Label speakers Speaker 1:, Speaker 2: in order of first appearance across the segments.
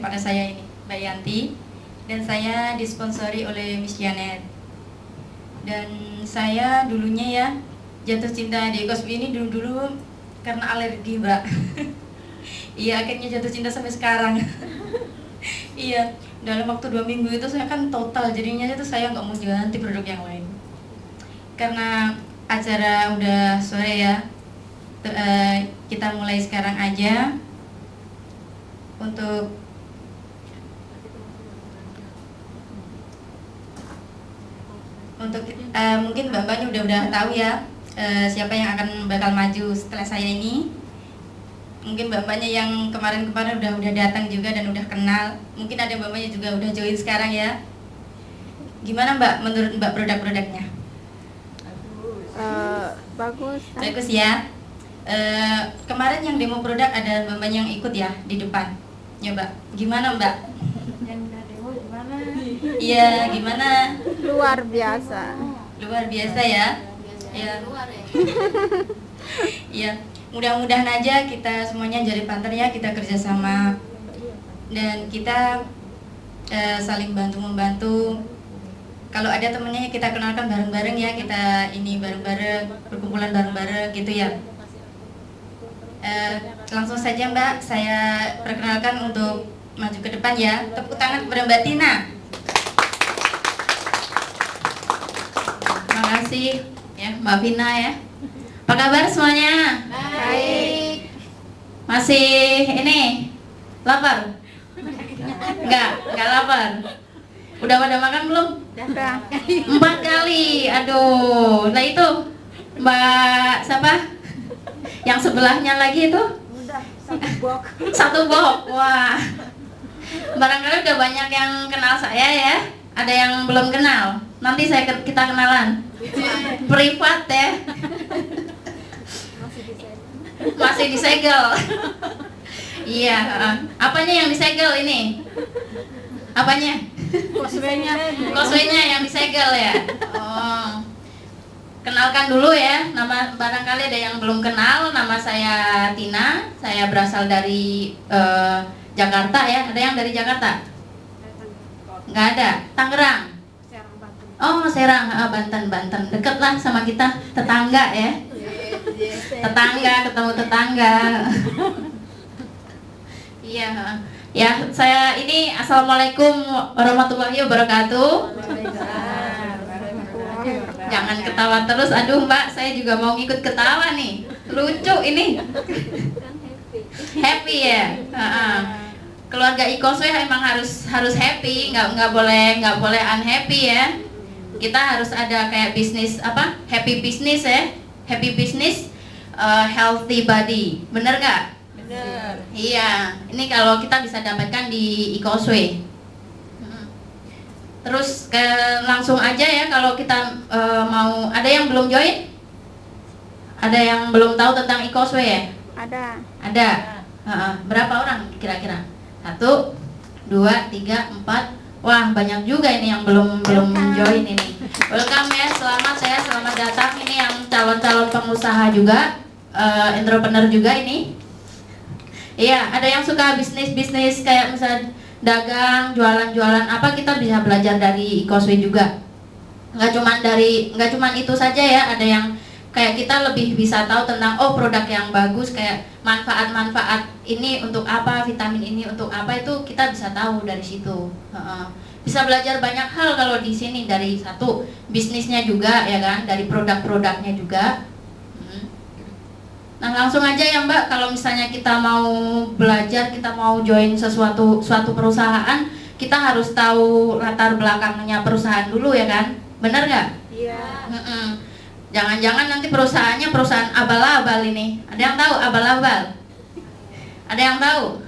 Speaker 1: kepada saya ini, Mbak Yanti, dan saya disponsori oleh Miss Janet. Dan saya dulunya ya jatuh cinta di Ecosway ini dulu karena alergi, Mbak. Iya, akhirnya jatuh cinta sampai sekarang. Iya, dalam waktu 2 minggu itu saya kan total, jadinya itu saya nggak mau ganti produk yang lain. Karena acara udah sore ya, kita mulai sekarang aja untuk mungkin Mbak-mbaknya udah tahu ya siapa yang akan bakal maju setelah saya ini. Mungkin Mbak-mbaknya yang kemarin-kemarin udah datang juga dan udah kenal. Mungkin ada Mbak-mbaknya juga udah join sekarang ya. Gimana Mbak menurut Mbak produk-produknya?
Speaker 2: Bagus.
Speaker 1: Bagus ya. Kemarin yang demo produk ada Mbak yang ikut ya di depan. Nyoba. Gimana Mbak?
Speaker 2: Yang udah demo gimana?
Speaker 1: Iya, gimana?
Speaker 2: Luar biasa.
Speaker 1: Luar biasa ya. Ya. Iya. Mudah-mudahan aja kita semuanya jadi partner ya, kita kerjasama dan kita saling bantu-membantu. Kalau ada temennya kita kenalkan bareng-bareng ya, kita ini bareng-bareng, perkumpulan bareng-bareng gitu ya. Langsung saja Mbak, saya perkenalkan untuk maju ke depan ya. Tepuk tangan kepada Mbak Tina. Terima kasih ya Mbak Vina ya. Apa kabar semuanya?
Speaker 2: Baik.
Speaker 1: Masih ini lapar? Enggak lapar. Udah pada makan belum?
Speaker 2: Udah.
Speaker 1: 4 kali. Aduh. Nah itu Mbak siapa? Yang sebelahnya lagi itu?
Speaker 2: Udah, 1 box.
Speaker 1: 1 box. Wah. Barangkali udah banyak yang kenal saya ya. Ada yang belum kenal. Nanti kita kenalan. Privat ya. Masih disegel. Iya. Apanya yang disegel ini? Apanya? Cosplay-nya yang disegel ya. Oh. Kenalkan dulu ya. Nama barangkali ada yang belum kenal. Nama saya Tina. Saya berasal dari Jakarta ya. Ada yang dari Jakarta? Nggak ada. Tangerang. Oh, Serang, Banten. Deket lah sama kita, tetangga ya. Ketemu tetangga. Iya. Ya, saya ini assalamualaikum warahmatullahi wabarakatuh. Jangan ketawa terus, aduh Mbak, saya juga mau ngikut ketawa nih. Lucu ini. Happy ya. Keluarga Ecosway emang harus happy, nggak boleh unhappy ya. Kita harus ada kayak bisnis apa? Happy business ya. Happy business, healthy body. Bener nggak?
Speaker 2: Bener.
Speaker 1: Iya, ini kalau kita bisa dapatkan di Ecosway. Terus langsung aja ya kalau kita mau. Ada yang belum join? Ada yang belum tahu tentang Ecosway ya? Ada. Berapa orang kira-kira? 1, 2, 3, 4. Wah, banyak juga ini yang belum join ini. Welcome ya, selamat datang. Ini yang calon-calon pengusaha juga, entrepreneur juga ini. Iya, ada yang suka bisnis kayak misalnya dagang, jualan apa, kita bisa belajar dari Ecosway juga. Nggak cuman itu saja ya, ada yang kayak kita lebih bisa tahu tentang produk yang bagus, kayak manfaat ini untuk apa, vitamin ini untuk apa, itu kita bisa tahu dari situ. Bisa belajar banyak hal kalau di sini, dari satu bisnisnya juga ya kan, dari produk-produknya juga. Nah langsung aja ya Mbak, kalau misalnya kita mau belajar, kita mau join suatu perusahaan, kita harus tahu latar belakangnya perusahaan dulu ya kan, bener nggak?
Speaker 2: Iya.
Speaker 1: Jangan-jangan nanti perusahaannya perusahaan abal-abal ini. Ada yang tahu abal-abal? Ada yang tahu?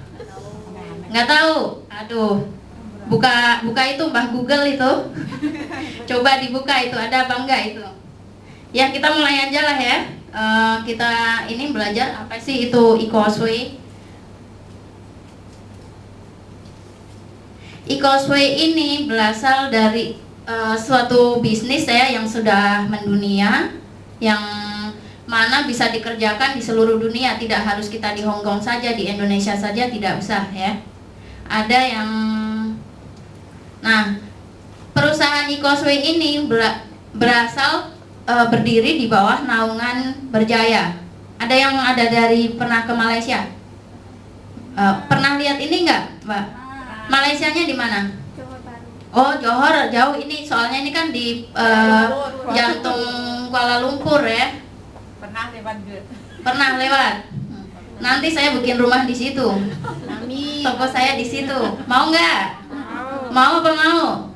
Speaker 1: Nggak tahu? Aduh, buka itu Mbah Google itu. Coba dibuka itu, ada apa enggak itu? Ya kita mulai aja lah ya. Kita ini belajar apa sih itu Ecosway. Ecosway ini berasal dari suatu bisnis ya yang sudah mendunia, yang mana bisa dikerjakan di seluruh dunia. Tidak harus kita di Hong Kong saja, di Indonesia saja, tidak usah ya. Ada yang, nah perusahaan Icosway ini berasal berdiri di bawah naungan Berjaya. Ada yang pernah ke Malaysia? Pernah lihat ini enggak, Mbak? Malaysianya di mana? Oh, Johor, jauh ini. Soalnya ini kan di jantung Kuala Lumpur ya.
Speaker 3: Pernah lewat juga.
Speaker 1: Pernah lewat. Nanti saya bikin rumah di situ.
Speaker 2: Amin.
Speaker 1: Toko saya di situ. Mau nggak? Mau apa mau?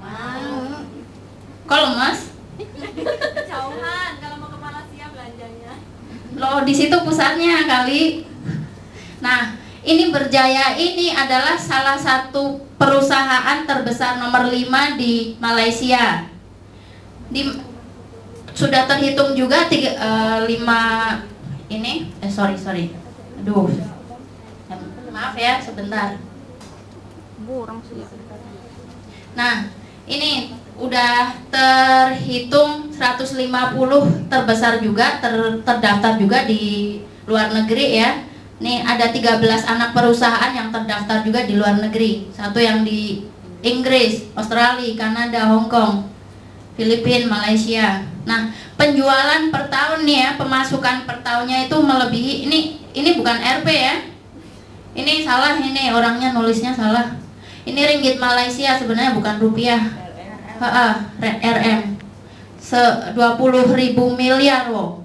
Speaker 1: Kok lemas?
Speaker 4: Jauhan kalau mau ke Malaysia belanjanya.
Speaker 1: Loh, di situ pusatnya kali. Nah, ini Berjaya ini adalah salah satu perusahaan terbesar nomor 5 di Malaysia. Sudah terhitung juga 5 ini. Sorry. Aduh. Maaf ya, sebentar.
Speaker 2: Burung sih.
Speaker 1: Nah, ini udah terhitung 150 terbesar juga, terdaftar juga di luar negeri ya. Nih ada 13 anak perusahaan yang terdaftar juga di luar negeri. Satu yang di Inggris, Australia, Kanada, Hong Kong, Filipina, Malaysia. Nah, penjualan per tahun nih ya, pemasukan per tahunnya itu melebihi, ini bukan RP ya. Ini salah, ini orangnya nulisnya salah. Ini ringgit Malaysia sebenarnya bukan rupiah. RM. 20.000 miliar loh.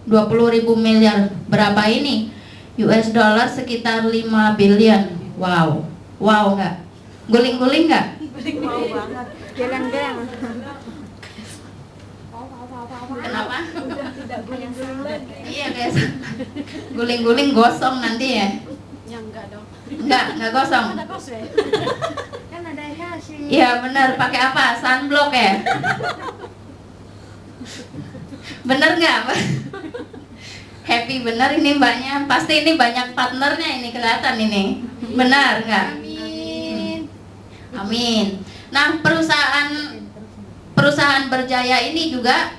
Speaker 1: 20.000 miliar. Berapa ini? US dollar sekitar 5 billion. Wow. Wow enggak? Guling-guling enggak?
Speaker 3: Mau banget.
Speaker 2: Geleng-geleng.
Speaker 1: Kenapa?
Speaker 3: Tidak guling-guling.
Speaker 1: Iya biasa. Guling-guling gosong nanti ya.
Speaker 4: Ya enggak dong.
Speaker 1: Enggak gosong.
Speaker 4: Ada Icosway. Kan ada hasil.
Speaker 1: Iya benar, pakai apa? Sunblock ya? Bener nggak? Happy bener ini mbaknya, pasti ini banyak partnernya ini kelihatan ini. Benar nggak?
Speaker 4: Amin.
Speaker 1: Amin. Nah perusahaan Berjaya ini juga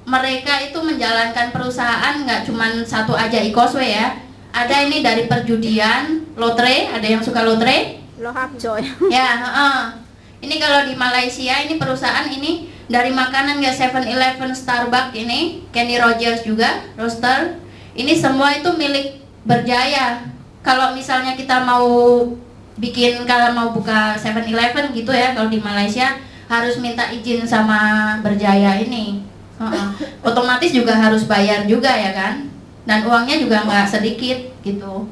Speaker 1: mereka itu menjalankan perusahaan nggak cuman satu aja Icosway ya. Ada ini dari perjudian, lotre, ada yang suka lotre?
Speaker 2: Lohap coy.
Speaker 1: Ya, ini kalau di Malaysia ini perusahaan ini dari makanan ya 7-Eleven, Starbucks ini, Kenny Rogers juga, Roaster. Ini semua itu milik Berjaya. Kalau misalnya kita mau buka 7-Eleven gitu ya, kalau di Malaysia harus minta izin sama Berjaya ini. Otomatis juga harus bayar juga ya kan? Dan uangnya juga nggak sedikit gitu.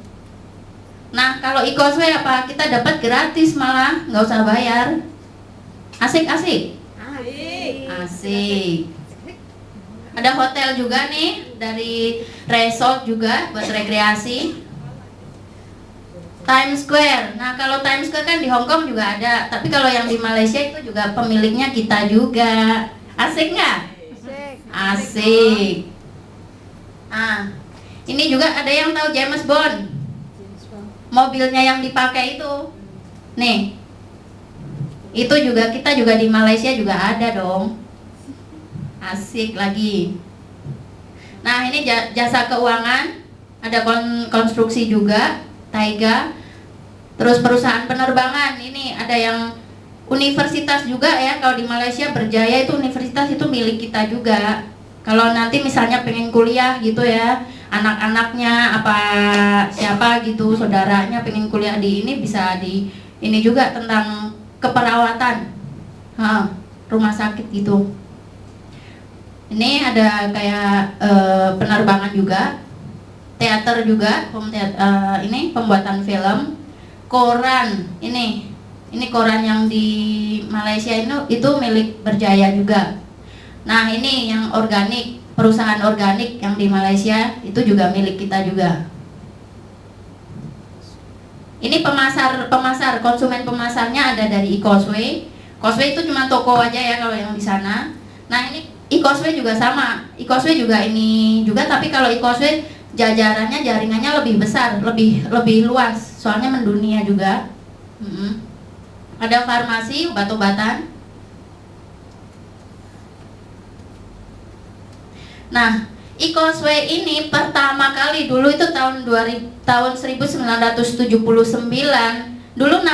Speaker 1: Nah kalau Icosway apa? Kita dapat gratis malah, nggak usah bayar. Asik. Ada hotel juga nih, dari resort juga buat rekreasi. Times Square. Nah kalau Times Square kan di Hong Kong juga ada, tapi kalau yang di Malaysia itu juga pemiliknya kita juga. Asik nggak? Asik. Nah, ini juga ada yang tahu James Bond. Mobilnya yang dipakai itu. Nih. Itu juga kita juga di Malaysia juga ada dong. Asik lagi. Nah, ini jasa keuangan, ada konstruksi juga, Taiga. Terus perusahaan penerbangan, ini ada yang universitas juga ya. Kalau di Malaysia Berjaya itu universitas itu milik kita juga. Kalau nanti misalnya pengen kuliah gitu ya, anak-anaknya apa siapa gitu, saudaranya pengen kuliah di ini, bisa di ini juga tentang keperawatan, rumah sakit gitu. Ini ada kayak penerbangan juga, teater juga, ini pembuatan film, koran. Ini koran yang di Malaysia itu milik Berjaya juga. Nah ini yang organik, perusahaan organik yang di Malaysia itu juga milik kita juga. Ini pemasar, konsumen pemasarnya ada dari Icosway. Icosway itu cuma toko aja ya kalau yang di sana. Nah ini Icosway juga sama. Icosway juga ini juga, tapi kalau Icosway jaringannya lebih besar, lebih luas. Soalnya mendunia juga. Ada farmasi, obat-obatan. Nah, Icosway ini pertama kali dulu itu tahun 1979 Dulu nama